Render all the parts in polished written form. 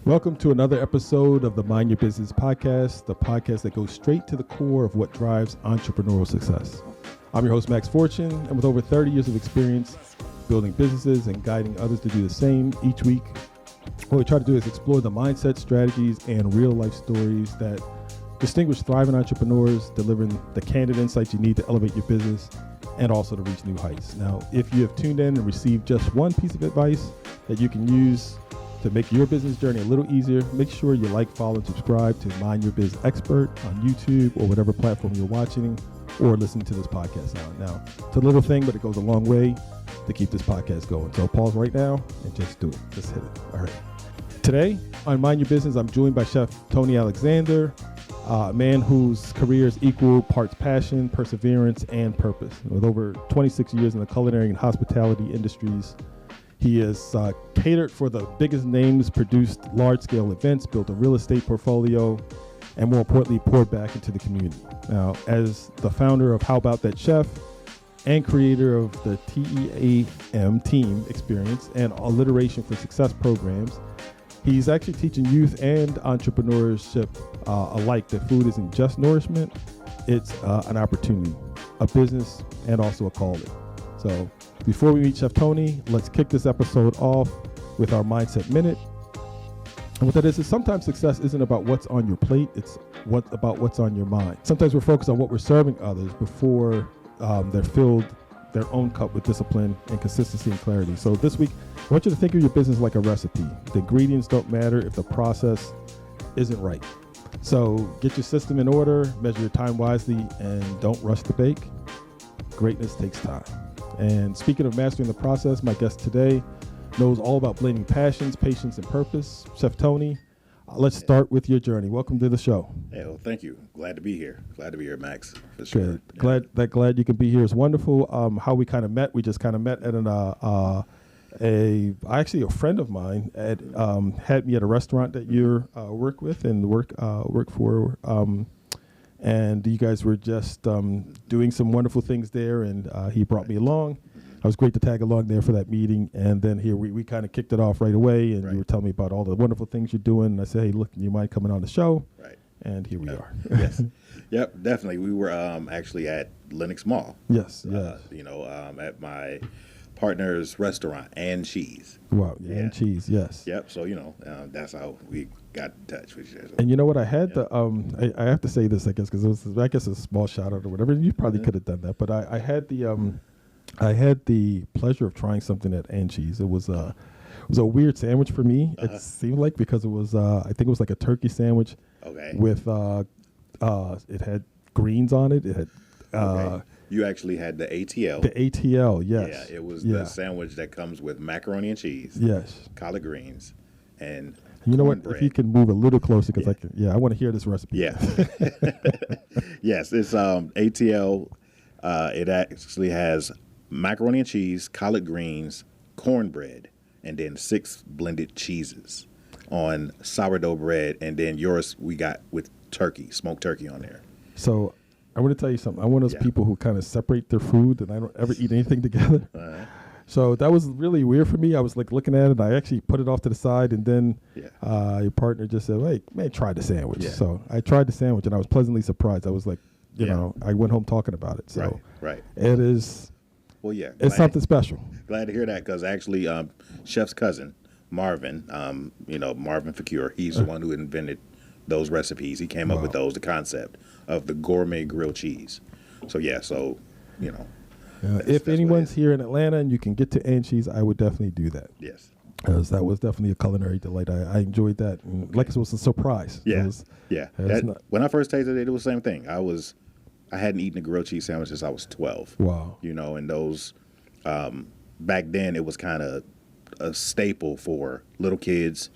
Welcome to another episode of the Mind Your Business podcast, the podcast that goes straight to the core of what drives entrepreneurial success. I'm your host, Max Fortune, and with over 30 years of experience building businesses and guiding others to do the same each week, what we try to do is explore the mindset, strategies, and real-life stories that distinguish thriving entrepreneurs, delivering the candid insights you need to elevate your business and also to reach new heights. Now, if you have tuned in and received just one piece of advice that you can use to make your business journey a little easier, make sure you like, follow, and subscribe to Mind Your Biz Expert on YouTube or whatever platform you're watching or listening to this podcast on. Now, it's a little thing, but it goes a long way to keep this podcast going. So pause right now and just do it. Just hit it. All right. Today on Mind Your Business, I'm joined by Chef Tony Alexander, a man whose career is equal parts passion, perseverance, and purpose. With over 26 years in the culinary and hospitality industries, he has catered for the biggest names, produced large-scale events, built a real estate portfolio, and more importantly, poured back into the community. Now, as the founder of How Bout That Chef and creator of the T.E.A.M team experience and alliteration for success programs, he's actually teaching youth and entrepreneurship alike that food isn't just nourishment, it's an opportunity, a business, and also a calling. So before we meet Chef Tony, let's kick this episode off with our Mindset Minute. And what that is sometimes success isn't about what's on your plate, it's about what's on your mind. Sometimes we're focused on what we're serving others before they're filled their own cup with discipline and consistency and clarity. So this week, I want you to think of your business like a recipe. The ingredients don't matter if the process isn't right. So get your system in order, measure your time wisely, and don't rush to bake. Greatness takes time. And speaking of mastering the process, my guest today knows all about blending passions, patience, and purpose. Chef Tony, let's start with your journey. Welcome to the show. Hey, well, thank you. Glad to be here. Glad to be here, Max, for sure. Good. Glad you can be here is wonderful. How we kind of met, we just kind of met at actually a friend of mine had me at a restaurant that you work with and work for. And you guys were just doing some wonderful things there, and he brought me along. It was great to tag along there for that meeting, and then here we kind of kicked it off right away, and you were telling me about all the wonderful things you're doing, and I said, hey, look, you mind coming on the show? Right. And here we are. Yes. Yep, definitely. We were actually at Lenox Mall. Yes. At my partner's restaurant, and Cheese. Wow, and Cheese, yes. Yep, so, that's how we got in touch with each other. And you know what, I had I have to say this, I guess, because it's a small shout out or whatever. You probably could have done that, but I had the pleasure of trying something at Angie's. It was a weird sandwich for me. It seemed like, because it was I think it was like a turkey sandwich. Okay. With it had greens on it. It had You actually had the ATL. The ATL, yes. Yeah, it was the sandwich that comes with macaroni and cheese. Yes. Collard greens, and you know what? bread. If you can move a little closer, because I want to hear this recipe. Yeah. Yes, it's ATL. It actually has macaroni and cheese, collard greens, cornbread, and then 6 blended cheeses on sourdough bread, and then yours we got with turkey, smoked turkey on there. So I want to tell you something. I'm one of those people who kind of separate their food, and I don't ever eat anything together. So that was really weird for me. I was like looking at it, and I actually put it off to the side, and then your partner just said, hey, man, try the sandwich. So I tried the sandwich, and I was pleasantly surprised. I was like, you know, I went home talking about it. So right. It is, well, yeah, it's something special. Glad to hear that, because actually Chef's cousin, Marvin, Marvin Facure, he's the one who invented those recipes. He came up with the concept of the gourmet grilled cheese. So, if anyone's here in Atlanta and you can get to Angie's, I would definitely do that. Yes. Because that was definitely a culinary delight. I enjoyed that. And like it was a surprise. Yeah. When I first tasted it, it was the same thing. I hadn't eaten a grilled cheese sandwich since I was 12. Wow. And those, back then it was kind of a staple for little kids,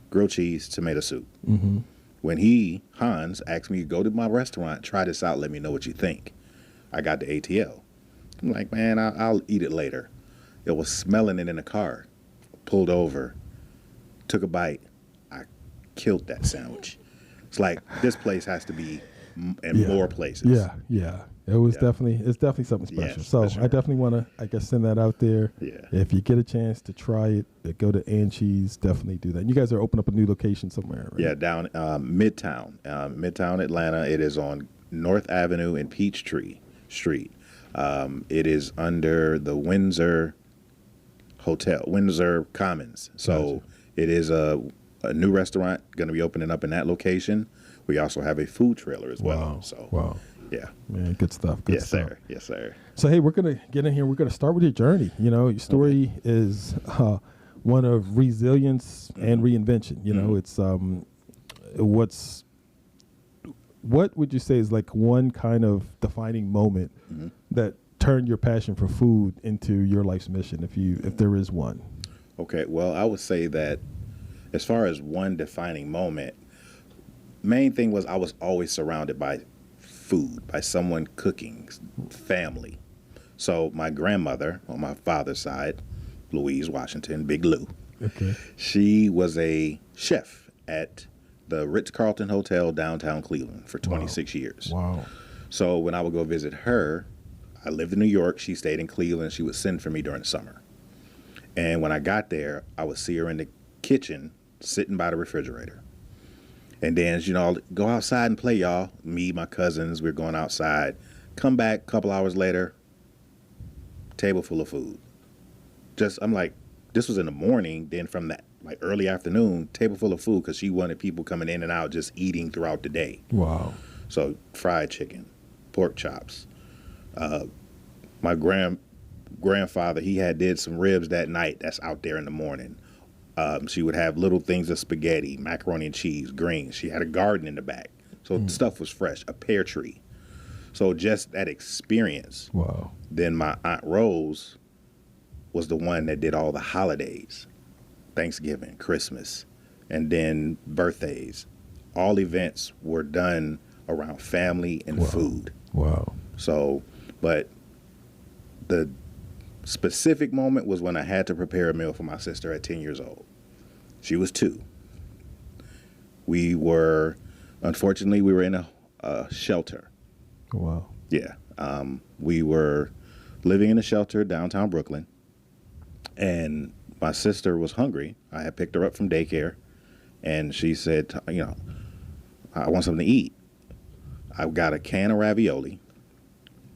grilled cheese, tomato soup. Mm-hmm. When Hans, asked me to go to my restaurant, try this out, let me know what you think, I got the ATL. I'm like, man, I'll eat it later. It was smelling it in the car. Pulled over, took a bite. I killed that sandwich. It's like, this place has to be in more places. Yeah. It was Yeah. it's definitely something special. Yes, So for sure. I definitely want to, I guess, send that out there. Yeah. If you get a chance to try it, go to And Cheese. Definitely do that. And you guys are opening up a new location somewhere, right? Yeah, down Midtown Atlanta. It is on North Avenue and Peachtree Street. It is under the Windsor Hotel, Windsor Commons. So Gotcha. it is a new restaurant going to be opening up in that location. We also have a food trailer as well. Wow. So Wow. yeah. Man, good stuff. Good Yes, stuff. sir. Yes, sir. So hey, we're gonna get in here. We're gonna start with your journey. You know, your story is one of resilience and reinvention. You know, it's what would you say is like one kind of defining moment that turned your passion for food into your life's mission, if there is one? Okay. Well, I would say that as far as one defining moment, main thing was I was always surrounded by food, by someone cooking, family. So my grandmother on my father's side, Louise Washington, Big Lou, Okay. she was a chef at the Ritz-Carlton Hotel downtown Cleveland for 26 years. Wow. So when I would go visit her, I lived in New York, she stayed in Cleveland, she would send for me during the summer. And when I got there, I would see her in the kitchen sitting by the refrigerator. And then, you know, go outside and play, y'all. Me, my cousins, we're going outside. Come back a couple hours later, table full of food. I'm like, this was in the morning. Then from that, like early afternoon, table full of food because she wanted people coming in and out just eating throughout the day. Wow. So fried chicken, pork chops. My grandfather, he did some ribs that night. That's out there in the morning. She would have little things of spaghetti, macaroni and cheese, greens. She had a garden in the back. So stuff was fresh, a pear tree. So just that experience. Wow. Then my Aunt Rose was the one that did all the holidays, Thanksgiving, Christmas, and then birthdays. All events were done around family and food. Wow. So, but the specific moment was when I had to prepare a meal for my sister at 10 years old. She was 2. Unfortunately, we were in a shelter. Wow. Yeah. We were living in a shelter downtown Brooklyn, and my sister was hungry. I had picked her up from daycare, and she said, you know, I want something to eat. I got a can of ravioli,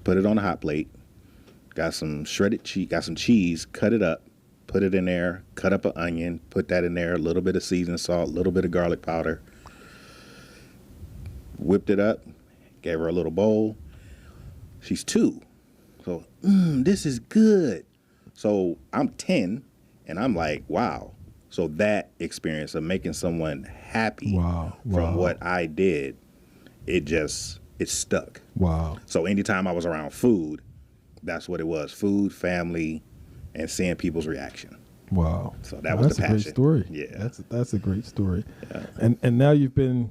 put it on a hot plate, got some shredded cheese, got some cheese, cut it up, put it in there, cut up an onion, put that in there, a little bit of seasoned salt, a little bit of garlic powder, whipped it up, gave her a little bowl. She's 2. So, this is good. So I'm 10 and I'm like, wow. So that experience of making someone happy from what I did, it stuck. Wow. So anytime I was around food, that's what it was. Food, family, and seeing people's reaction. Wow. So that was the passion. That's a great story. Yeah. That's a great story. Yeah. And now you've been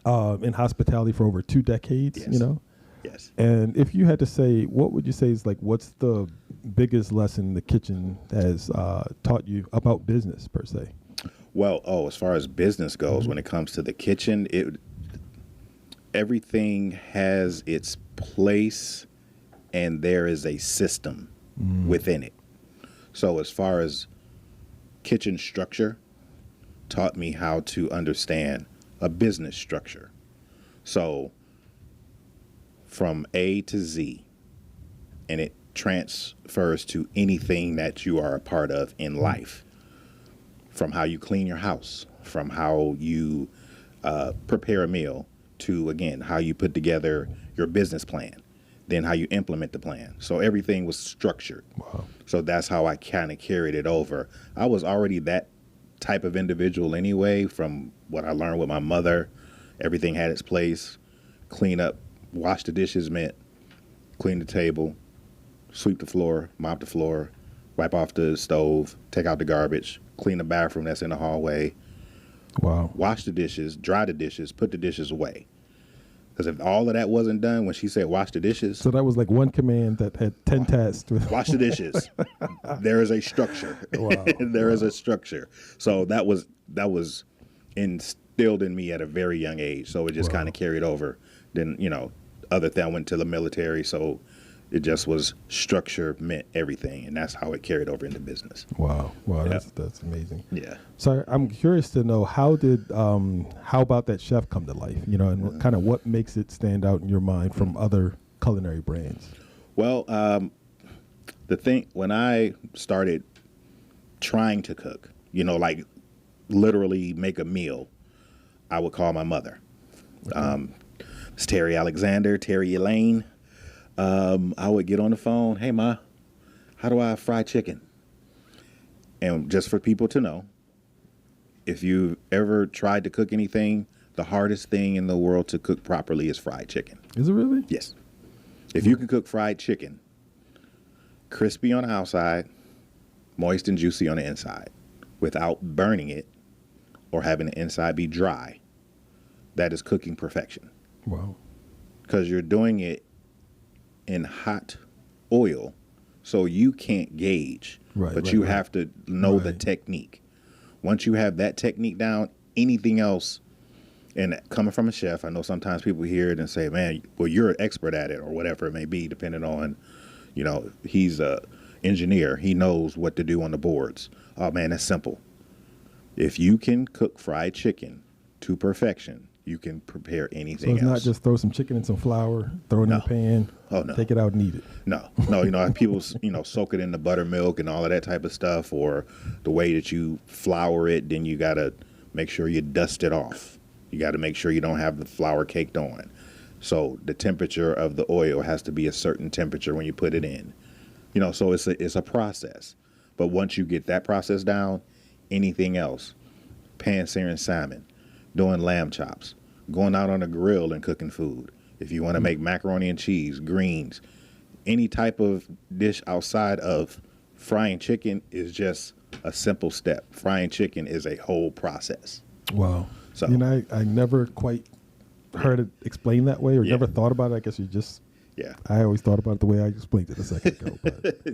in hospitality for over 2 decades, Yes. you know? Yes. And if you had to say, what would you say is like, what's the biggest lesson the kitchen has taught you about business per se? Well, as far as business goes, when it comes to the kitchen, everything has its place and there is a system within it. So as far as kitchen structure, taught me how to understand a business structure. So from A to Z, and it transfers to anything that you are a part of in life, from how you clean your house, from how you prepare a meal, to, again, how you put together your business plan, then how you implement the plan. So everything was structured. Wow. So that's how I kind of carried it over. I was already that type of individual anyway, from what I learned with my mother. Everything had its place. Clean up, wash the dishes meant clean the table, sweep the floor, mop the floor, wipe off the stove, take out the garbage, clean the bathroom that's in the hallway. Wow. Wash the dishes, dry the dishes, put the dishes away. Because if all of that wasn't done, when she said wash the dishes, So that was like one command that had 10 tasks. wash the dishes. There is a structure. Wow. There is a structure. So that was instilled in me at a very young age. So it just kind of carried over. Then, other thing, I went to the military, so it just was structure meant everything, and that's how it carried over into business. Wow. Yeah. That's amazing. Yeah. So I'm curious to know, how about that chef come to life? You know, and kind of what makes it stand out in your mind from other culinary brands? Well, the thing, when I started trying to cook, you know, like literally make a meal, I would call my mother. It's Terry Alexander, Terry Elaine. I would get on the phone. Hey, Ma, how do I fry chicken? And just for people to know, if you've ever tried to cook anything, the hardest thing in the world to cook properly is fried chicken. Is it really? Yes. If you can cook fried chicken, crispy on the outside, moist and juicy on the inside, without burning it or having the inside be dry, that is cooking perfection. Wow. Because you're doing it in hot oil, so you can't gauge, but you have to know the technique. Once you have that technique down, anything else, and coming from a chef, I know sometimes people hear it and say, man, well, you're an expert at it, or whatever it may be, depending on, you know, he's a engineer. He knows what to do on the boards. Oh, man, that's simple. If you can cook fried chicken to perfection, you can prepare anything else. So it's not just throw some chicken in some flour, throw it in the pan, take it out and eat it. No, you know, people, you know, soak it in the buttermilk and all of that type of stuff, or the way that you flour it, then you got to make sure you dust it off. You got to make sure you don't have the flour caked on. So the temperature of the oil has to be a certain temperature when you put it in. You know, so it's a process. But once you get that process down, anything else, pan searing salmon, doing lamb chops, going out on a grill and cooking food. If you want to make macaroni and cheese, greens, any type of dish outside of frying chicken is just a simple step. Frying chicken is a whole process. Wow. So, you know, I never quite heard it explained that way, or never thought about it. I guess you just, I always thought about it the way I explained it a second ago. But.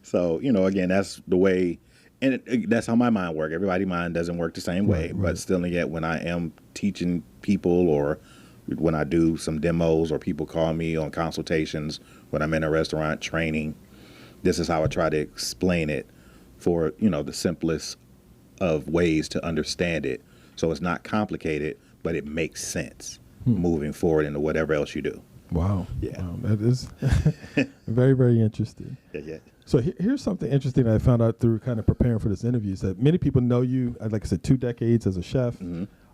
So, you know, again, that's the way, and that's how my mind works. Everybody's mind doesn't work the same way, but still, and yet when I am teaching people, or when I do some demos, or people call me on consultations, when I'm in a restaurant training, this is how I try to explain it for, you know, the simplest of ways to understand it. So it's not complicated, but it makes sense moving forward into whatever else you do. Wow. Yeah. Wow, that is very, very interesting. Yeah. So here's something interesting that I found out through kind of preparing for this interview, is that many people know you, like I said, 2 decades as a chef,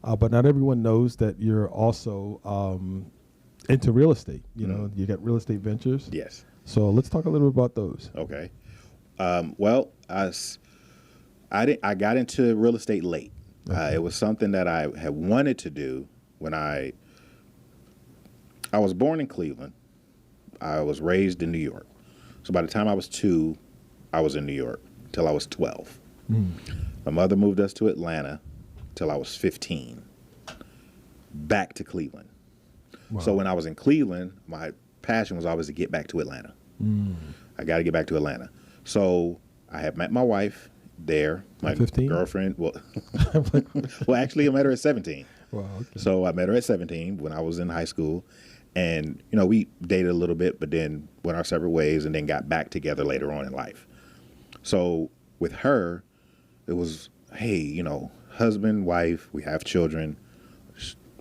but not everyone knows that you're also into real estate. You know, you got real estate ventures. Yes. So let's talk a little bit about those. Okay. Well, I got into real estate late. It was something that I had wanted to do when I was born in Cleveland. I was raised in New York. So by the time I was 2, I was in New York till I was 12. My mother moved us to Atlanta till I was 15. Back to Cleveland. Wow. So when I was in Cleveland, my passion was always to get back to Atlanta. I got to get back to Atlanta. So I had met my wife there, my 15? girlfriend. Well, actually, I met her at 17. Wow, okay. So I met her at 17 when I was in high school. And, you know, we dated a little bit, but then went our separate ways, and then got back together later on in life. So with her, it was, hey, you know, husband, wife, we have children.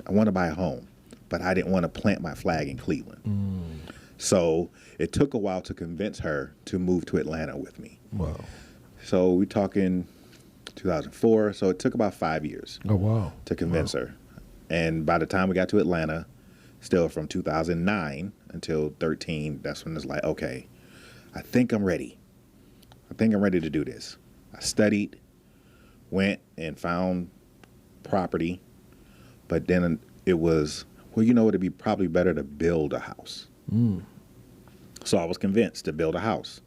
I want to buy a home, but I didn't want to plant my flag in Cleveland. So it took a while to convince her to move to Atlanta with me. Wow. So we're talking 2004. So it took about 5 years. Oh, wow. To convince her. And by the time we got to Atlanta, still from 2009 until 13, that's when it's like, okay, I think I'm ready. I think I'm ready to do this. I studied, went and found property, but then it was, well, you know, it'd be probably better to build a house. So I was convinced to build a house.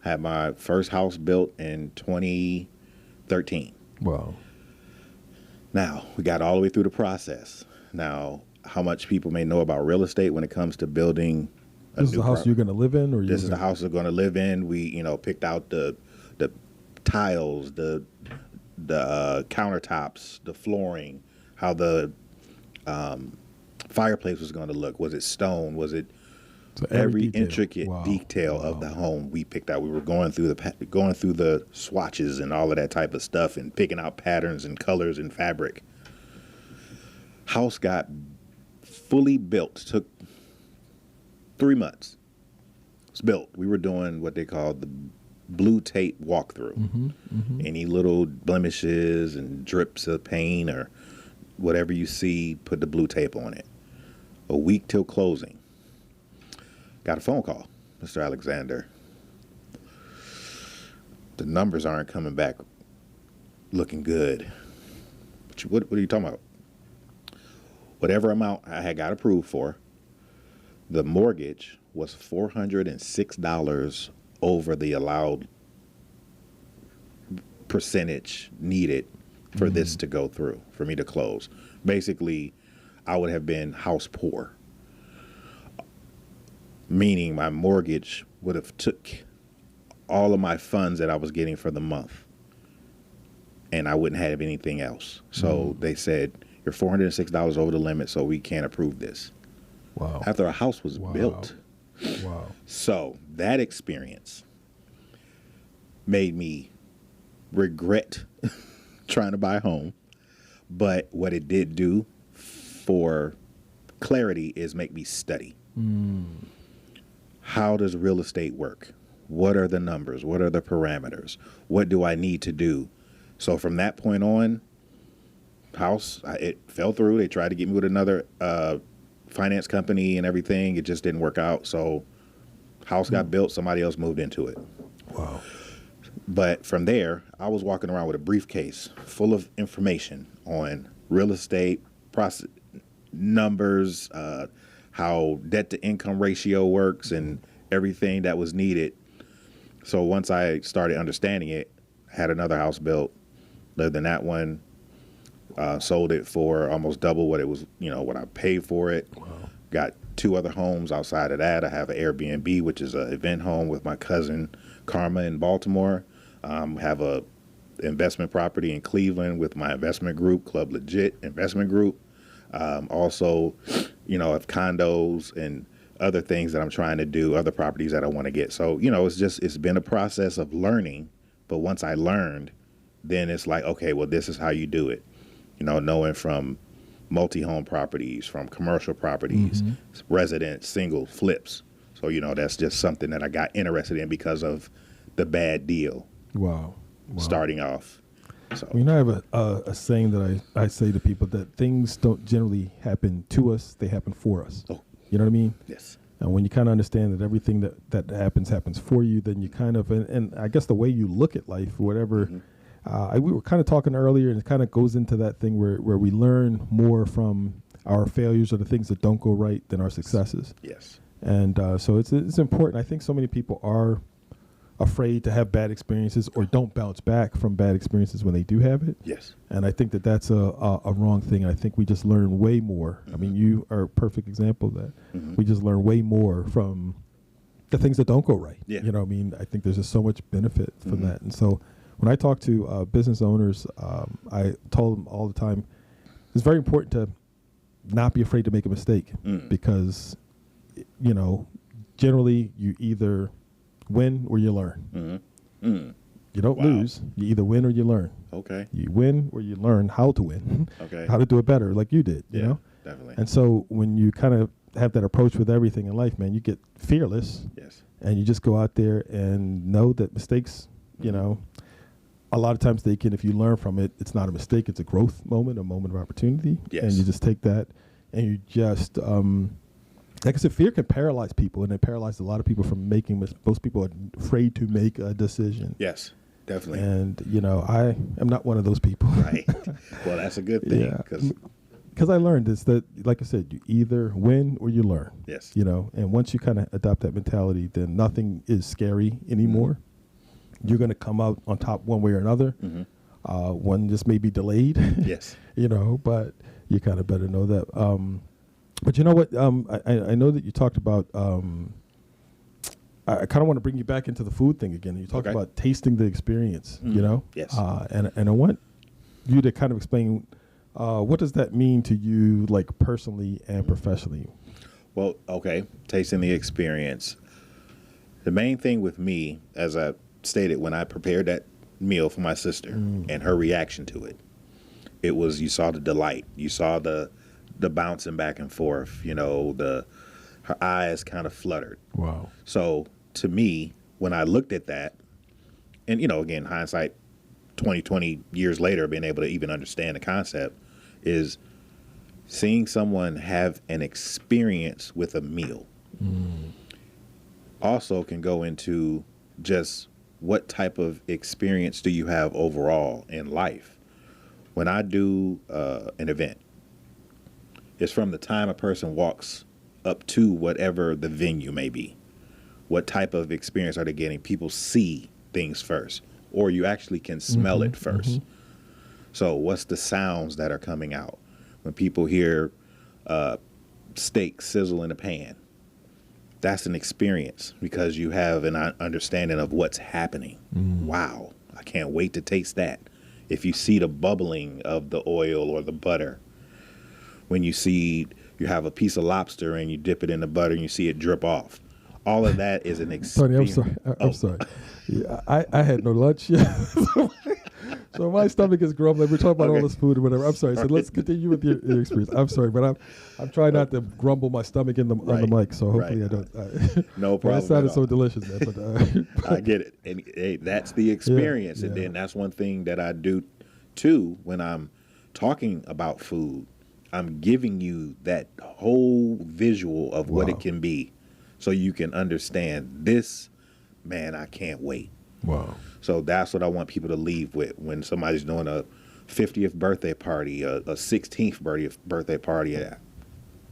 I had my first house built in 2013. Wow. Now, we got all the way through the process. Now, how much people may know about real estate when it comes to building a This is the house you're going to live in? Or this is the house we're going to live in. We, you know, picked out the tiles, the countertops, the flooring, how the fireplace was going to look. Was it stone? Was it So every detail. intricate Wow. detail of the home we picked out? We were going through the swatches and all of that type of stuff and picking out patterns and colors and fabric. House got fully built. Took 3 months. It was built. We were doing what they call the blue tape walkthrough. Any little blemishes and drips of paint or whatever you see, put the blue tape on it. A week till closing. Got a phone call, Mr. Alexander. The numbers aren't coming back looking good. What are you talking about? Whatever amount I had got approved for, the mortgage was $406 over the allowed percentage needed for this to go through, for me to close. Basically, I would have been house poor, meaning my mortgage would have took all of my funds that I was getting for the month, and I wouldn't have anything else. So they said, you're $406 over the limit, so we can't approve this. Wow. After a house was built. Wow. So that experience made me regret trying to buy a home. But what it did do for clarity is make me study. How does real estate work? What are the numbers? What are the parameters? What do I need to do? So from that point on, house, it fell through. They tried to get me with another finance company and everything. It just didn't work out. So house got built. Somebody else moved into it. Wow. But from there, I was walking around with a briefcase full of information on real estate, process, numbers, how debt to income ratio works and everything that was needed. So once I started understanding it, had another house built, lived in that one, sold it for almost double what it was, what I paid for it. Wow. Got 2 other homes outside of that. I have an Airbnb, which is an event home with my cousin Karma in Baltimore. Have a investment property in Cleveland with my investment group, Club Legit Investment Group. Also, have condos and other things that I'm trying to do, other properties that I want to get. So, it's been a process of learning. But once I learned, then it's like, okay, well, this is how you do it. Knowing from multi-home properties, from commercial properties, residents, single, flips. So, that's just something that I got interested in because of the bad deal. Wow. Starting off. So I have a saying that I say to people that things don't generally happen to us, they happen for us. Oh. You know what I mean? Yes. And when you kind of understand that everything that happens for you, then you kind of, and I guess the way you look at life, whatever, we were kind of talking earlier, and it kind of goes into that thing where we learn more from our failures or the things that don't go right than our successes. Yes. And so it's important. I think so many people are afraid to have bad experiences or don't bounce back from bad experiences when they do have it. Yes. And I think that's a wrong thing. I think we just learn way more. I mean, you are a perfect example of that. We just learn way more from the things that don't go right. Yeah. I think there's just so much benefit from that. And so when I talk to business owners, I told them all the time, it's very important to not be afraid to make a mistake because, generally you either win or you learn. You don't lose. You either win or you learn. Okay. You win or you learn how to win. Okay. How to do it better, like you did. Yeah, You know. definitely. And so when you kind of have that approach with everything in life, man, you get fearless. Yes. And you just go out there and know that mistakes, a lot of times they can, if you learn from it, it's not a mistake. It's a growth moment, a moment of opportunity. Yes. And you just take that and you just, like I said, fear can paralyze people, and it paralyzes a lot of people from making, most people are afraid to make a decision. Yes, definitely. And, I am not one of those people. Right. Well, that's a good thing. Yeah. Because I learned is that, like I said, you either win or you learn. Yes. And once you kind of adopt that mentality, then nothing is scary anymore. You're going to come out on top one way or another. One just may be delayed. Yes. But you kind of better know that. But you know what? I know that you talked about. I kind of want to bring you back into the food thing again. You talked about tasting the experience. Yes. And I want you to kind of explain What does that mean to you, like personally and professionally? Well, okay, tasting the experience. The main thing with me, as I stated, when I prepared that meal for my sister and her reaction to it, it was, you saw the delight, you saw the bouncing back and forth, her eyes kind of fluttered. Wow. So to me, when I looked at that, and again, hindsight, 20 years later, being able to even understand the concept, is seeing someone have an experience with a meal. Also can go into just what type of experience do you have overall in life. When I do an event, it's from the time a person walks up to whatever the venue may be. What type of experience are they getting? People see things first, or you actually can smell it first. So what's the sounds that are coming out? When people hear steak sizzle in a pan, that's an experience because you have an understanding of what's happening. Wow, I can't wait to taste that. If you see the bubbling of the oil or the butter, when you have a piece of lobster and you dip it in the butter and you see it drip off, all of that is an Tony, experience. I'm sorry. Yeah, I had no lunch yet. So my stomach is grumbling. We're talking about all this food or whatever. I'm sorry. So let's continue with your experience. I'm sorry, but I'm trying not to grumble my stomach on the mic. So hopefully I don't. No problem. That sounded so delicious, man. But I get it. And hey, that's the experience. And then that's one thing that I do too when I'm talking about food. I'm giving you that whole visual of what it can be, so you can understand this. Man, I can't wait. Wow. So that's what I want people to leave with when somebody's doing a 50th birthday party, a 16th birthday party, a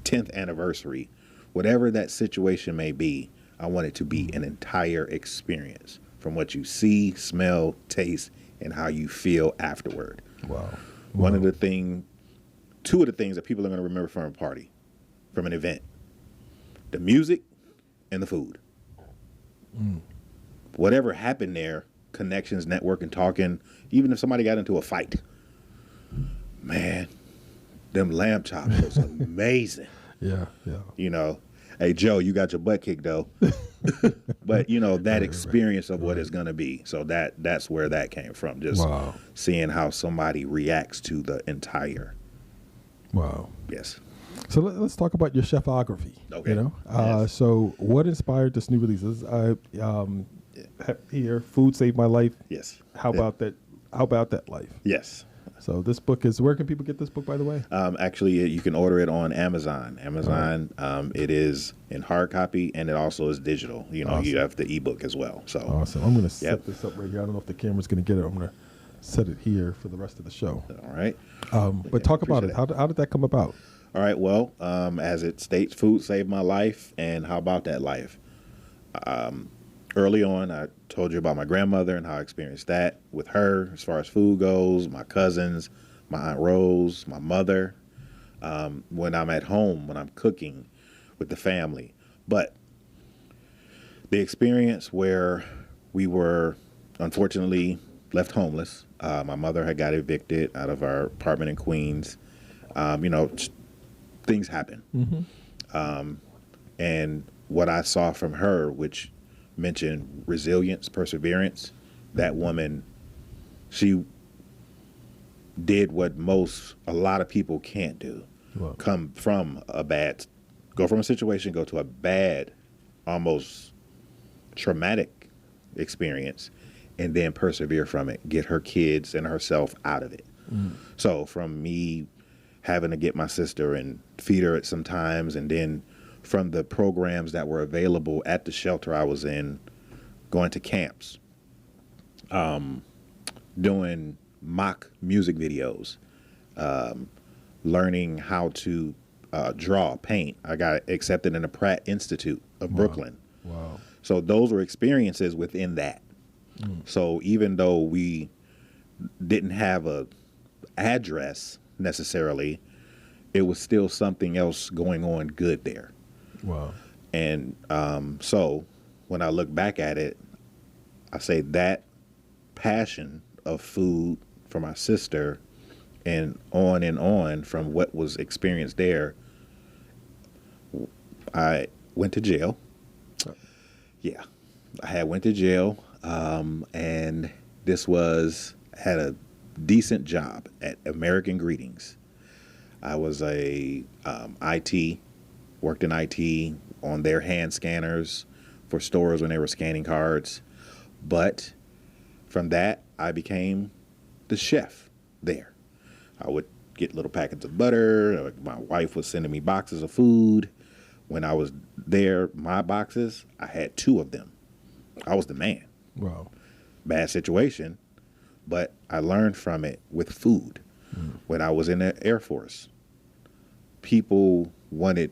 10th anniversary, whatever that situation may be. I want it to be an entire experience from what you see, smell, taste, and how you feel afterward. Wow. Two of the things that people are going to remember from a party, from an event, the music and the food. Whatever happened there, connections, networking, talking, even if somebody got into a fight, man, them lamb chops was amazing. Yeah. Hey, Joe, you got your butt kicked though. But that experience of what it's going to be. So that's where that came from. Just seeing how somebody reacts to the entire. Wow. Yes. So let's talk about your chefography. Okay. Yes. So what inspired this new release? I have here, Food Saved My Life. Yes. How about that? How about that life? Yes. So this book is, where can people get this book, by the way? Actually, you can order it on Amazon. It is in hard copy, and it also is digital. Awesome. You have the ebook as well. So awesome. I'm going to set this up right here. I don't know if the camera's going to get it. I'm going to set it here for the rest of the show. All right. But talk about it. How did that come about? All right. Well, as it states, food saved my life, and how about that life? Early on, I told you about my grandmother and how I experienced that with her as far as food goes, my cousins, my Aunt Rose, my mother, when I'm at home, when I'm cooking with the family. But the experience where we were unfortunately left homeless, my mother had got evicted out of our apartment in Queens. Things happen. And what I saw from her, which mentioned resilience, perseverance, that woman, she did what a lot of people can't do. Wow. Go from a situation, go to a bad, almost traumatic experience, and then persevere from it, get her kids and herself out of it. So from me having to get my sister and feed her at some times, and then from the programs that were available at the shelter I was in, going to camps, doing mock music videos, learning how to draw, paint. I got accepted in the Pratt Institute of Brooklyn. Wow. So those were experiences within that. So even though we didn't have a address necessarily, it was still something else going on good there. Wow. And so when I look back at it, I say that passion of food for my sister and on from what was experienced there, I went to jail. Yeah, I had went to jail, and had a decent job at American Greetings. I was worked in IT on their hand scanners for stores when they were scanning cards. But from that, I became the chef there. I would get little packets of butter. My wife was sending me boxes of food. When I was there, my boxes, I had 2 of them. I was the man. Wow. Bad situation, but I learned from it with food. When I was in the Air Force, people wanted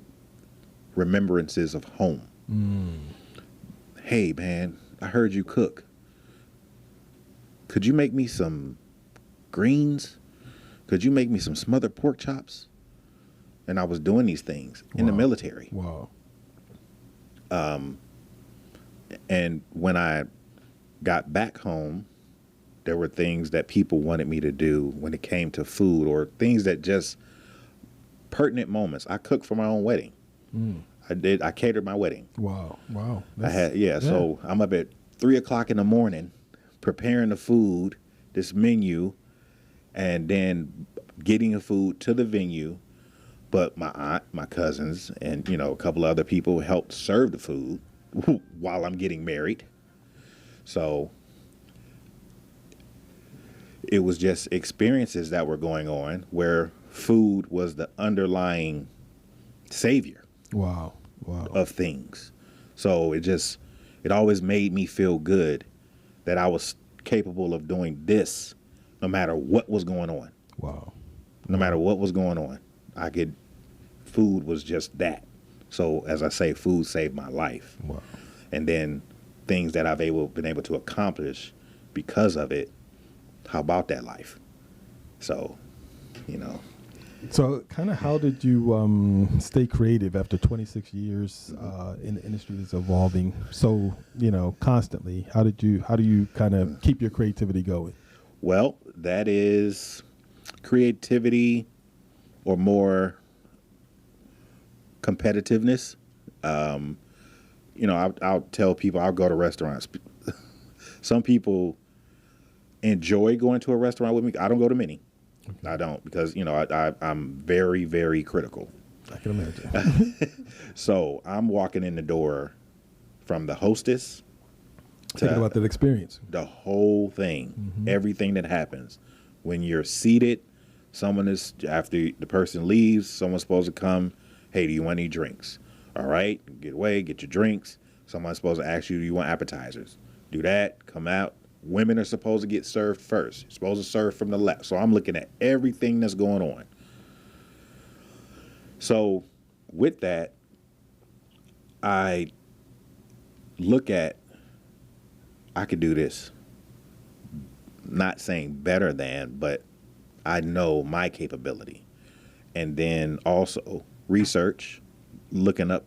remembrances of home. Hey, man, I heard you cook. Could you make me some greens? Could you make me some smothered pork chops? And I was doing these things in the military. Wow. And when I got back home, there were things that people wanted me to do when it came to food, or things that just pertinent moments. I cooked for my own wedding. I catered my wedding. Wow. So I'm up at 3:00 in the morning preparing the food, this menu, and then getting the food to the venue. But my aunt, my cousins, and a couple of other people helped serve the food while I'm getting married. So it was just experiences that were going on where food was the underlying savior of things. So it always made me feel good that I was capable of doing this no matter what was going on. Wow. No matter what was going on, food was just that. So as I say, food saved my life. Wow. And then things that I've been able to accomplish because of it. How about that life? So, So kind of how did you stay creative after 26 years in the industry that's evolving so, constantly? How do you kind of keep your creativity going? Well, that is creativity or more competitiveness. I'll tell people, I'll go to restaurants. Some people enjoy going to a restaurant with me. I don't go to many. Okay. I don't, because, I'm very, very critical. I can imagine. So I'm walking in the door from the hostess. Thinking about that experience. The whole thing, everything that happens. When you're seated, after the person leaves, someone's supposed to come, hey, do you want any drinks? All right, get away, get your drinks. Someone's supposed to ask you, do you want appetizers? Do that, come out. Women are supposed to get served first. You're supposed to serve from the left. So I'm looking at everything that's going on. So with that, I look at, I could do this. Not saying better than, but I know my capability. And then also research, looking up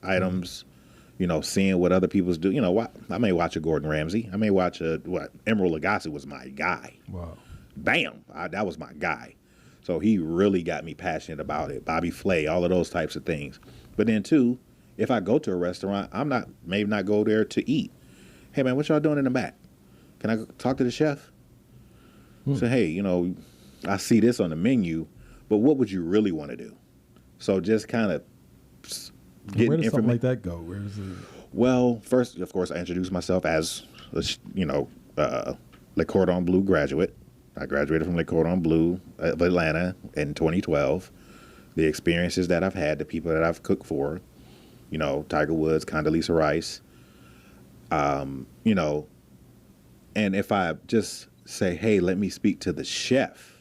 items, seeing what other people's do. I may watch a Gordon Ramsay. I may watch Emeril Lagasse was my guy. Wow. Bam. That was my guy. So he really got me passionate about it. Bobby Flay, all of those types of things. But then too, if I go to a restaurant, maybe not go there to eat. Hey man, what y'all doing in the back? Can I talk to the chef? Say, hey, I see this on the menu, but what would you really want to do? So just kind of getting where does something like that go? Where is it? Well, first, of course, I introduced myself as, Le Cordon Bleu graduate. I graduated from Le Cordon Bleu of Atlanta in 2012. The experiences that I've had, the people that I've cooked for, Tiger Woods, Condoleezza Rice, and if I just say, hey, let me speak to the chef,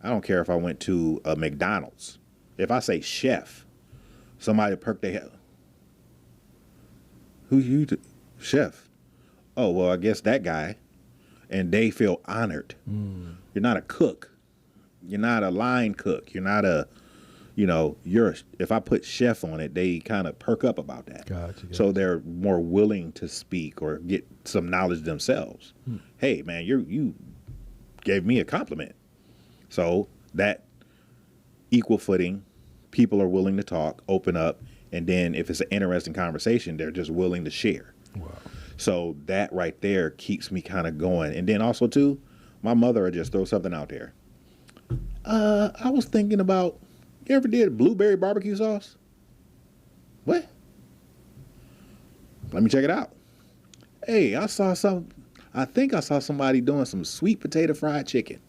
I don't care if I went to a McDonald's. If I say chef, somebody perk their head. Who you, chef? Oh, well, I guess that guy. And they feel honored. You're not a cook. You're not a line cook. You're not if I put chef on it, they kind of perk up about that. Gotcha. So they're more willing to speak or get some knowledge themselves. Hey, man, you gave me a compliment. So that equal footing, people are willing to talk, open up, and then if it's an interesting conversation, they're just willing to share. Wow. So that right there keeps me kind of going. And then also too, my mother would just throw something out there. I was thinking about, you ever did blueberry barbecue sauce? What? Let me check it out. Hey, I think I saw somebody doing some sweet potato fried chicken.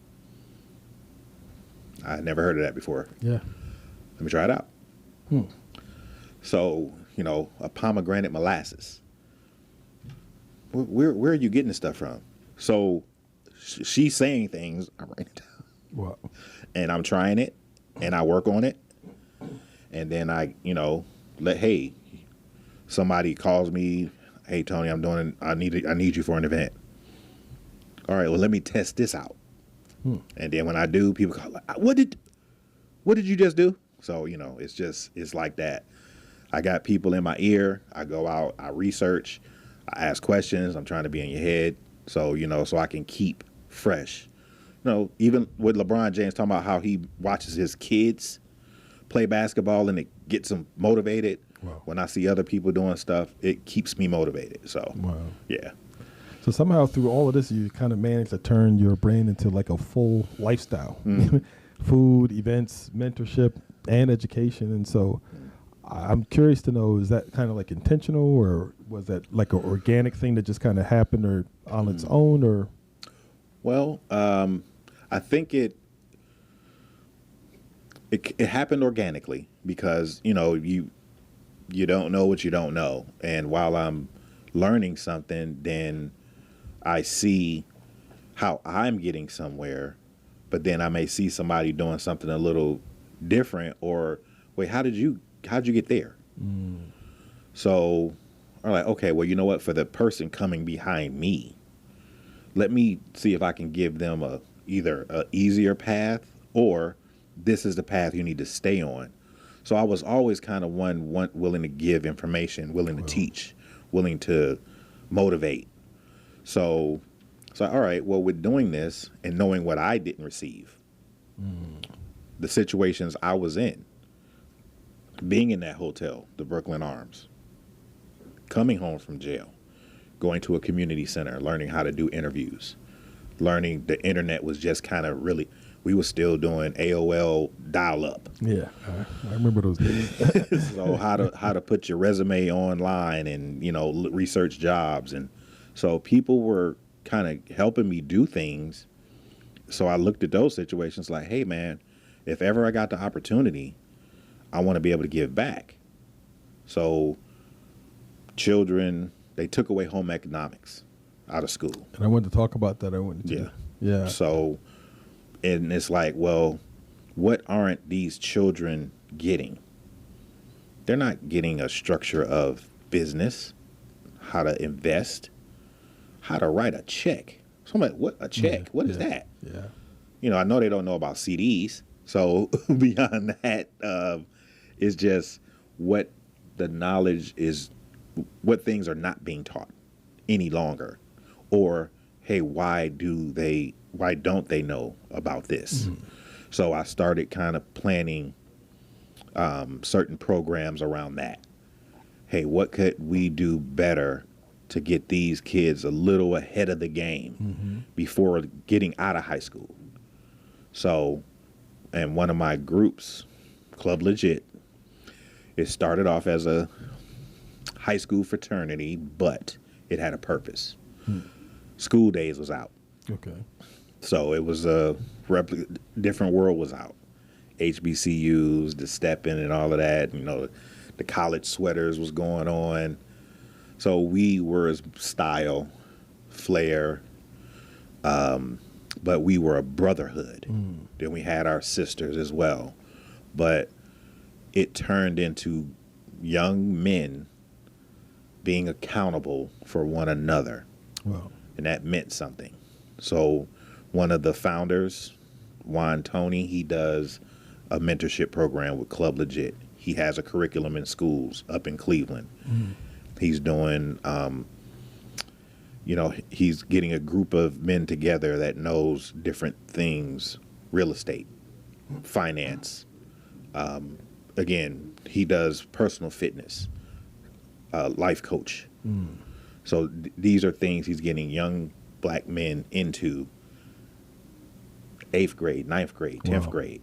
I had never heard of that before. Yeah. Let me try it out. So, a pomegranate molasses. Where are you getting this stuff from? So she's saying things, I write it down. Wow. And I'm trying it, and I work on it. And then I, somebody calls me, hey, Tony, I need you for an event. All right, well, let me test this out. And then when I do, people call, what did you just do? So, it's like that. I got people in my ear. I go out, I research, I ask questions. I'm trying to be in your head. So, so I can keep fresh. Even with LeBron James talking about how he watches his kids play basketball and it gets him motivated. Wow. When I see other people doing stuff, it keeps me motivated. So, wow. Yeah. So somehow through all of this, you kind of managed to turn your brain into like a full lifestyle. Food, events, mentorship, and education. And so I'm curious to know, is that kind of like intentional, or was that like an organic thing that just kind of happened or on its own, or? Well, I think it happened organically because, you don't know what you don't know. And while I'm learning something, then I see how I'm getting somewhere, but then I may see somebody doing something a little different, or wait, how'd you get there? So I'm like, okay, well, you know what? For the person coming behind me, let me see if I can give them either a easier path, or this is the path you need to stay on. So I was always kind of one willing to give information, willing to teach, willing to motivate. So all right, well, with doing this and knowing what I didn't receive, the situations I was in, being in that hotel, the Brooklyn Arms, coming home from jail, going to a community center, learning how to do interviews, learning the internet was just kind of really, we were still doing AOL dial-up. Yeah, I remember those days. So how to put your resume online and, research jobs. And so people were kind of helping me do things. So I looked at those situations like, hey, man, if ever I got the opportunity, I want to be able to give back. So children, they took away home economics out of school. And I wanted to talk about that. Yeah. So, and it's like, well, what aren't these children getting? They're not getting a structure of business, how to invest, how to write a check. So I'm like, what, a check? What is that? Yeah. I know they don't know about CDs. So beyond that, it's just what the knowledge is, what things are not being taught any longer, or hey, why don't they know about this? So I started kind of planning certain programs around that. Hey, what could we do better to get these kids a little ahead of the game before getting out of high school? So, and one of my groups, Club Legit, it started off as a high school fraternity, but it had a purpose. School Days was out. Okay. So it was a different world was out. HBCUs, the stepping and all of that, the college sweaters was going on. So we were style, flair, but we were a brotherhood. Then we had our sisters as well. But it turned into young men being accountable for one another. Wow. And that meant something. So one of the founders, Juan Tony, he does a mentorship program with Club Legit. He has a curriculum in schools up in Cleveland. He's doing, he's getting a group of men together that knows different things real estate, finance. Again, he does personal fitness, life coach. So these are things he's getting young black men into 8th grade, 9th grade, 10th grade.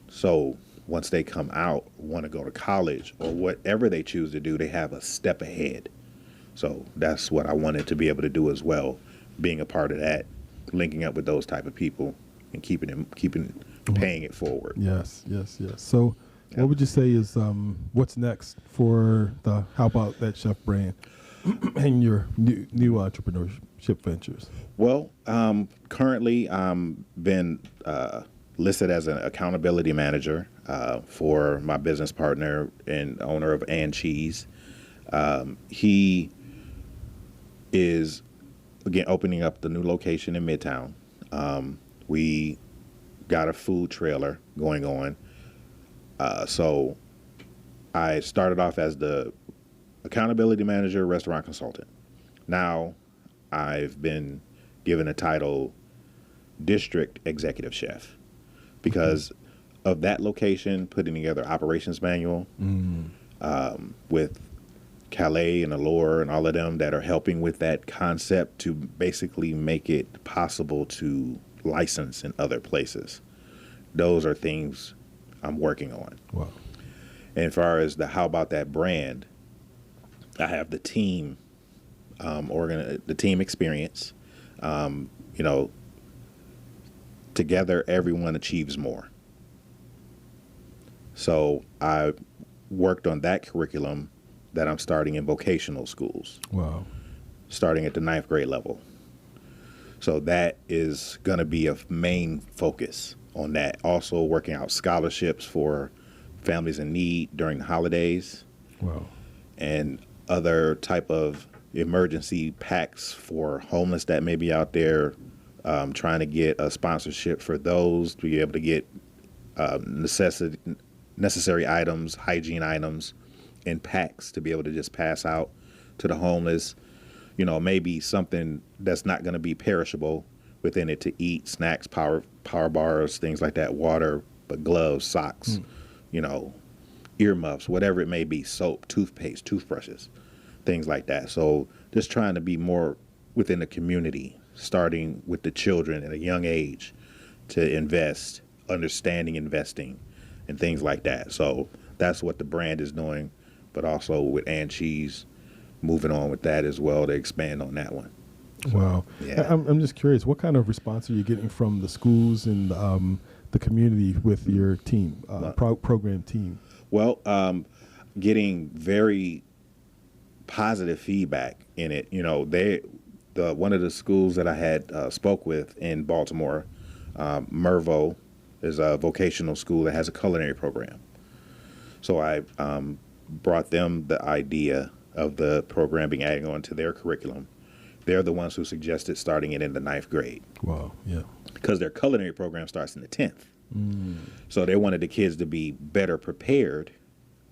So once they come out, want to go to college or whatever they choose to do, they have a step ahead. So that's what I wanted to be able to do as well, being a part of that, linking up with those type of people and paying it forward. Yes. So what would you say is what's next for the How About That Chef brand and your new entrepreneurship ventures? Well, currently I'm been listed as an accountability manager for my business partner and owner of And Cheese. He is, again, opening up the new location in Midtown. We got a food trailer going on. So I started off as the accountability manager, restaurant consultant. Now I've been given a title district executive chef because of that location, putting together operations manual with Calais and Allure and all of them that are helping with that concept to basically make it possible to license in other places. Those are things I'm working on. Wow. And as far as the How About That brand, I have the team, the team experience. Together everyone achieves more. So I worked on that curriculum that I'm starting in vocational schools. Wow. Starting at the 9th grade level. So that is going to be a main focus on that. Also working out scholarships for families in need during the holidays. Wow. And other type of emergency packs for homeless that may be out there, trying to get a sponsorship for those to be able to get necessary items, hygiene items in packs to be able to just pass out to the homeless. Maybe something that's not going to be perishable within it to eat, snacks, power bars, things like that, water, but gloves, socks, earmuffs, whatever it may be, soap, toothpaste, toothbrushes, things like that. So just trying to be more within the community, starting with the children at a young age to invest, understanding investing and things like that. So that's what the brand is doing, but also with And Cheese, moving on with that as well to expand on that one. Wow. Yeah. I'm just curious, what kind of response are you getting from the schools and the community with your team, program team? Well, getting very positive feedback in it. One of the schools that I had spoke with in Baltimore, Mervo, is a vocational school that has a culinary program. So I brought them the idea of the program being added on to their curriculum. They're the ones who suggested starting it in the 9th grade. Wow, yeah. Because their culinary program starts in the 10th. So they wanted the kids to be better prepared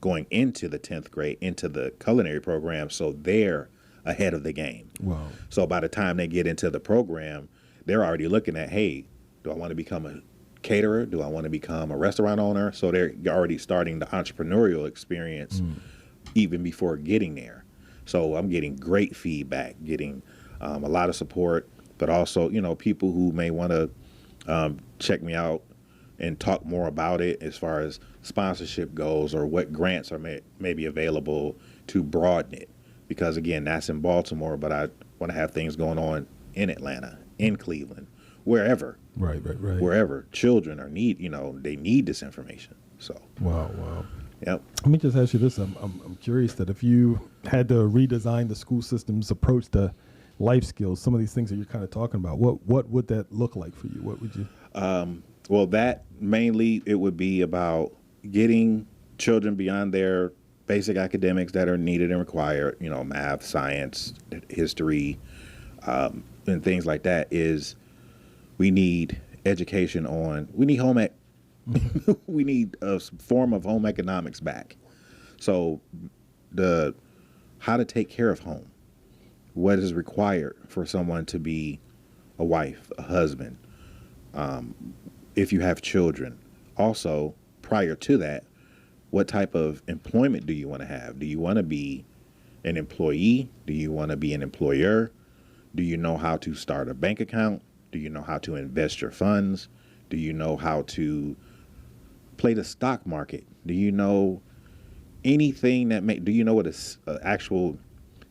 going into the 10th grade, into the culinary program, so they're ahead of the game. Wow. So by the time they get into the program, they're already looking at, hey, do I want to become a caterer? Do I want to become a restaurant owner? So they're already starting the entrepreneurial experience even before getting there. So I'm getting great feedback, getting a lot of support, but also, people who may want to check me out and talk more about it as far as sponsorship goes or what grants are may be available to broaden it. Because, again, that's in Baltimore, but I want to have things going on in Atlanta, in Cleveland, wherever. Right. Wherever children are they need this information. So. Wow. Yep. Let me just ask you this. I'm curious that if you had to redesign the school system's approach to life skills, some of these things that you're kind of talking about, what would that look like for you? What would you? Well, that mainly it would be about getting children beyond their basic academics that are needed and required, math, science, history, and things like that. Is we need education we need home ec. We need a form of home economics back. So how to take care of home, what is required for someone to be a wife, a husband, if you have children. Also, prior to that, what type of employment do you want to have? Do you want to be an employee? Do you want to be an employer? Do you know how to start a bank account? Do you know how to invest your funds? Do you know how to play the stock market? Do you know anything do you know what a actual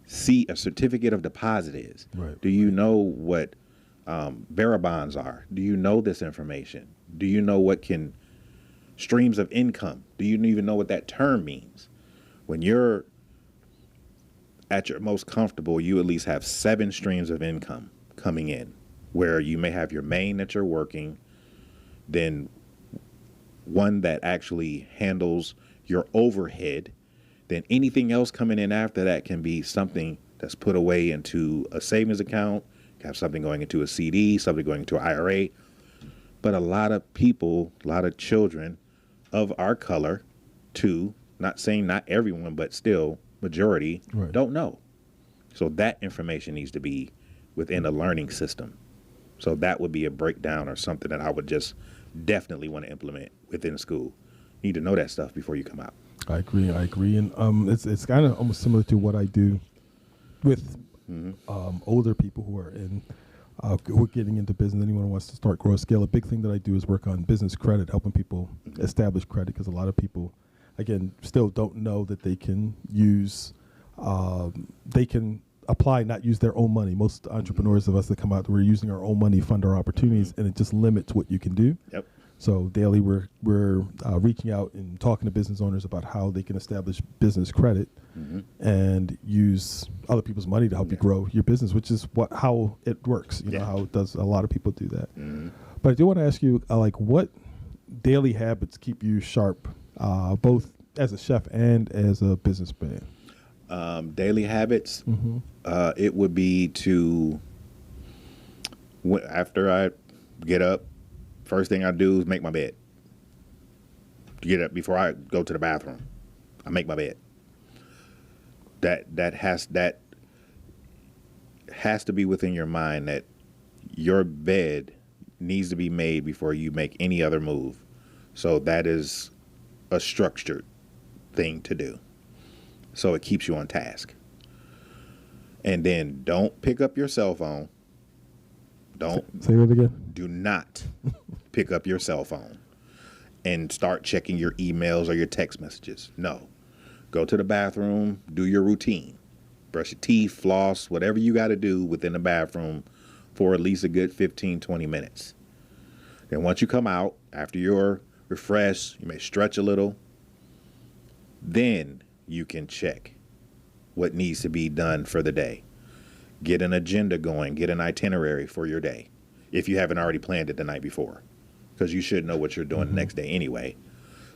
a certificate of deposit is? Right. Do you know what bearer bonds are? Do you know this information? Do you know what streams of income? Do you even know what that term means? When you're at your most comfortable, you at least have 7 streams of income coming in, where you may have your main that you're working, then one that actually handles your overhead, then anything else coming in after that can be something that's put away into a savings account, have something going into a CD, something going into an IRA. But a lot of people, a lot of children of our color, too, not saying not everyone, but still majority, Right. don't know. So that information needs to be within a learning system. So that would be a breakdown or something that I would just definitely want to implement within school. You need to know that stuff before you come out. I agree. And it's kind of almost similar to what I do with older people who are who are getting into business. Anyone who wants to start, grow, scale. A big thing that I do is work on business credit, helping people establish credit, because a lot of people, again, still don't know that they can apply, not use their own money. Most entrepreneurs of us that come out, we're using our own money, fund our opportunities, and it just limits what you can do. Yep. So daily, we're reaching out and talking to business owners about how they can establish business credit and use other people's money to help you grow your business, which is how it works. You know how it does. A lot of people do that. But I do want to ask you, what daily habits keep you sharp, both as a chef and as a businessman? Daily habits, it would be to, after I get up, first thing I do is make my bed. To get up before I go to the bathroom, I make my bed. That has to be within your mind, that your bed needs to be made before you make any other move. So that is a structured thing to do. So it keeps you on task. And then don't pick up your cell phone. Say that again. Do not pick up your cell phone and start checking your emails or your text messages. No. Go to the bathroom, do your routine. Brush your teeth, floss, whatever you got to do within the bathroom for at least a good 15, 20 minutes. Then once you come out, after you're refreshed, you may stretch a little. Then you can check what needs to be done for the day. Get an agenda going, get an itinerary for your day, if you haven't already planned it the night before, because you should know what you're doing the next day anyway.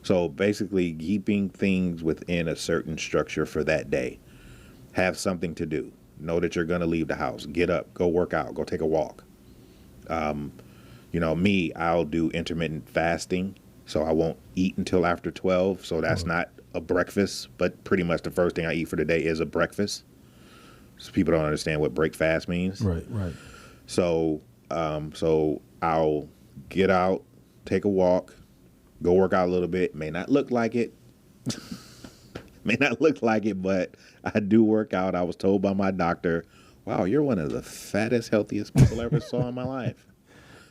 So basically keeping things within a certain structure for that day. Have something to do. Know that you're going to leave the house. Get up, go work out, go take a walk. Me, I'll do intermittent fasting, so I won't eat until after 12. So that's not a breakfast, but pretty much the first thing I eat for the day is a breakfast. So people don't understand what break fast means. Right. So I'll get out, take a walk, go work out a little bit. May not look like it. But I do work out. I was told by my doctor, wow, you're one of the fattest, healthiest people I ever saw in my life.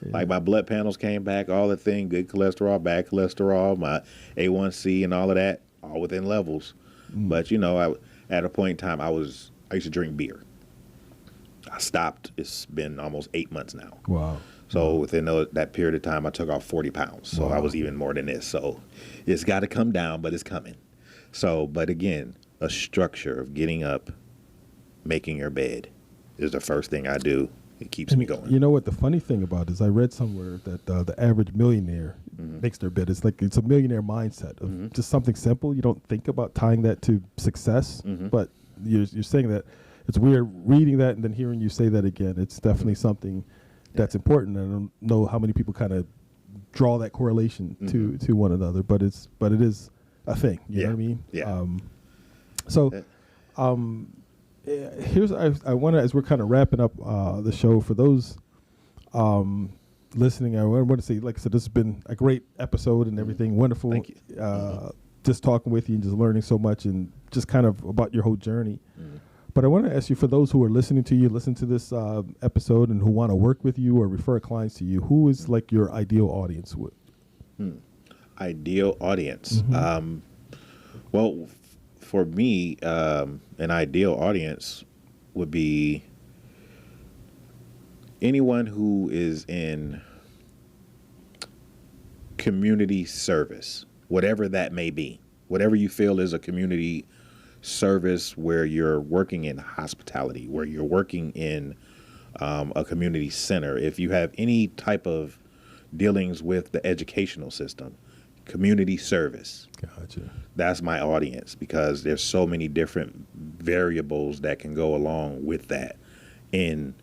Yeah. Like my blood panels came back, all the thing, good cholesterol, bad cholesterol, my A1C and all of that, all within levels. But, at a point in time, I used to drink beer. I stopped. It's been almost 8 months now. Wow. So within that period of time, I took off 40 pounds. So I was even more than this. So it's got to come down, but it's coming. So, but again, a structure of getting up, making your bed is the first thing I do. It keeps me going. You know what the funny thing about it is, I read somewhere that the average millionaire makes their bed. It's a millionaire mindset of just something simple. You don't think about tying that to success, but you're saying that. It's weird reading that and then hearing you say that again. It's definitely something that's important. I don't know how many people kind of draw that correlation to one another, but it is a thing. You know what I mean? Yeah. Here's I want to, as we're kind of wrapping up the show, for those listening, I want to say, like I said, this has been a great episode and everything. Wonderful. Thank you. Just talking with you and just learning so much and just kind of about your whole journey. Mm-hmm. But I want to ask you, for those who are listening to you, listen to this episode and who want to work with you or refer clients to you, who is like your ideal audience? Ideal audience. Mm-hmm. Well, for me, an ideal audience would be anyone who is in community service, whatever that may be, whatever you feel is a community service, where you're working in hospitality, where you're working in a community center. If you have any type of dealings with the educational system, community service. Gotcha. That's my audience, because there's so many different variables that can go along with that in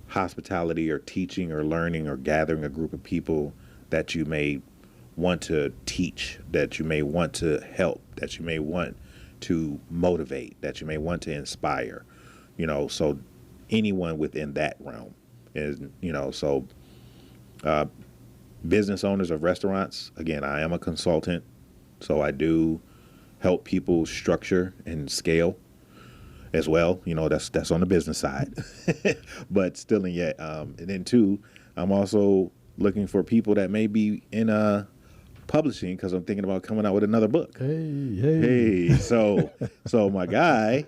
hospitality, or teaching or learning or gathering a group of people that you may want to teach, that you may want to help, that you may want to motivate, that you may want to inspire, so anyone within that realm is, business owners of restaurants. Again, I am a consultant, so I do help people structure and scale as well. That's on the business side, but still in yet. And then two, I'm also looking for people that may be in publishing, because I'm thinking about coming out with another book. Hey. So my guy,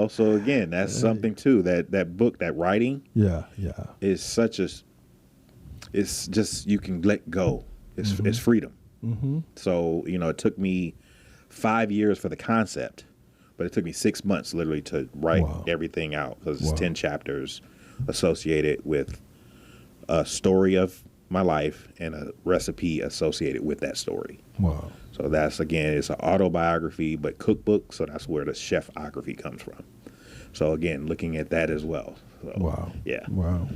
so again, that's something too, that book, that writing. Yeah. Is such a, it's just, you can let go. It's freedom. Mm-hmm. So, it took me 5 years for the concept, but it took me 6 months literally to write everything out, because it's 10 chapters associated with a story of my life and a recipe associated with that story. Wow. So that's, again, it's an autobiography, but cookbook. So that's where the chefography comes from. So again, looking at that as well. So, wow. Yeah. Wow.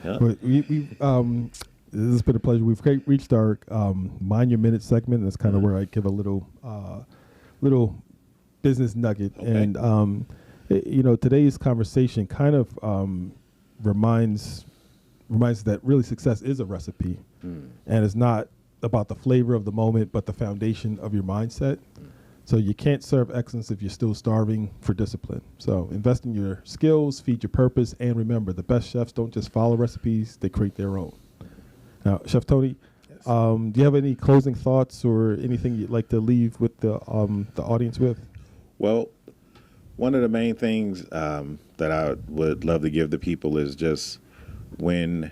Yeah. But this has been a pleasure. We've reached our Mind Your Minute segment. That's kind of where I give a little business nugget. Okay. And, today's conversation kind of reminds that really success is a recipe. And it's not about the flavor of the moment, but the foundation of your mindset. So you can't serve excellence if you're still starving for discipline. So invest in your skills, feed your purpose, and remember, the best chefs don't just follow recipes, they create their own. Now, Chef Tony, Yes. Do you have any closing thoughts or anything you'd like to leave with the audience with? Well, one of the main things that I would love to give the people is just, when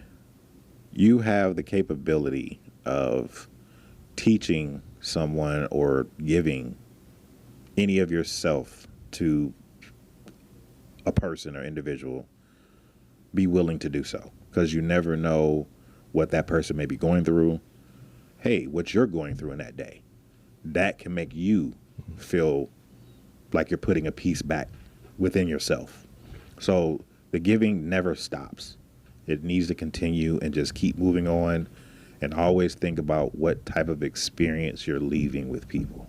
you have the capability of teaching someone or giving any of yourself to a person or individual, be willing to do so, because you never know what that person may be going through. Hey, what you're going through in that day, that can make you feel like you're putting a piece back within yourself. So the giving never stops. It needs to continue and just keep moving on, and always think about what type of experience you're leaving with people,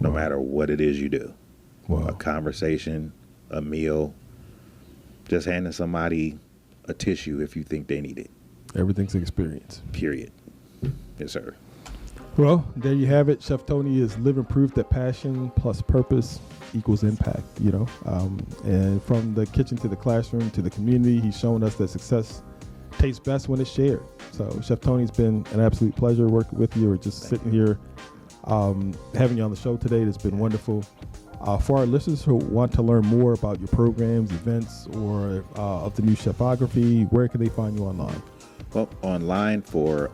no matter what it is you do. A conversation, a meal, just handing somebody a tissue if you think they need it. Everything's an experience. Period. Yes, sir. Well, there you have it. Chef Tony is living proof that passion plus purpose equals impact, and from the kitchen to the classroom to the community, he's shown us that success tastes best when it's shared. So Chef Tony's been an absolute pleasure working with you, or just sitting here having you on the show today. It's been wonderful. For our listeners who want to learn more about your programs, events, or of the new chefography, where can they find you online? Well, online for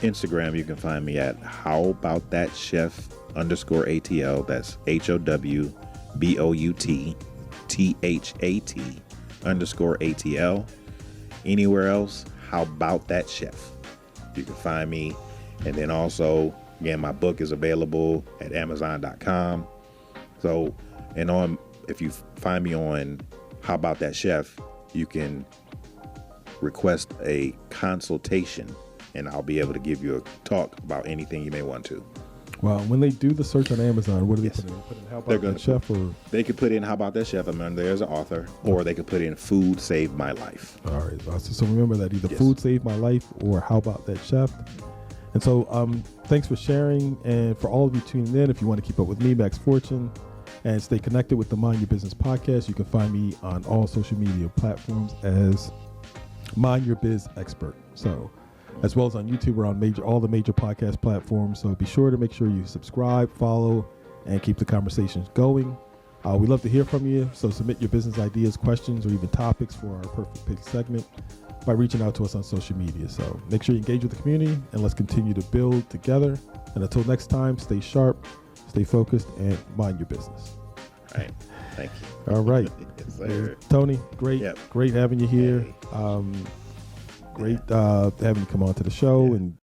Instagram, you can find me at howaboutthatchef_ATL. That's HOWBOUTTHAT_ATL. Anywhere else, How About That Chef. You can find me. And then also, again, my book is available at Amazon.com. So, and if you find me on How About That Chef, you can request a consultation, and I'll be able to give you a talk about anything you may want to. Wow. When they do the search on Amazon, what do they Yes. put in? Put in How They're About gonna That Chef or? They could put in How About That Chef? I mean, there's an author, or they could put in Food Saved My Life. All right. So remember that either Yes. Food Saved My Life or How About That Chef. And so thanks for sharing. And for all of you tuning in, if you want to keep up with me, Max Fortune, and stay connected with the Mind Your Business podcast, you can find me on all social media platforms as Mind Your Biz Expert. So as well as on YouTube, we're on all the major podcast platforms. So be sure to make sure you subscribe, follow, and keep the conversations going. We love to hear from you. So submit your business ideas, questions, or even topics for our Perfect Pick segment by reaching out to us on social media. So make sure you engage with the community, and let's continue to build together. And until next time, stay sharp, stay focused, and mind your business. All right. Thank you. All right. Yes, sir. Tony, great, Yep. great having you here. Hey. Great having you come on to the show and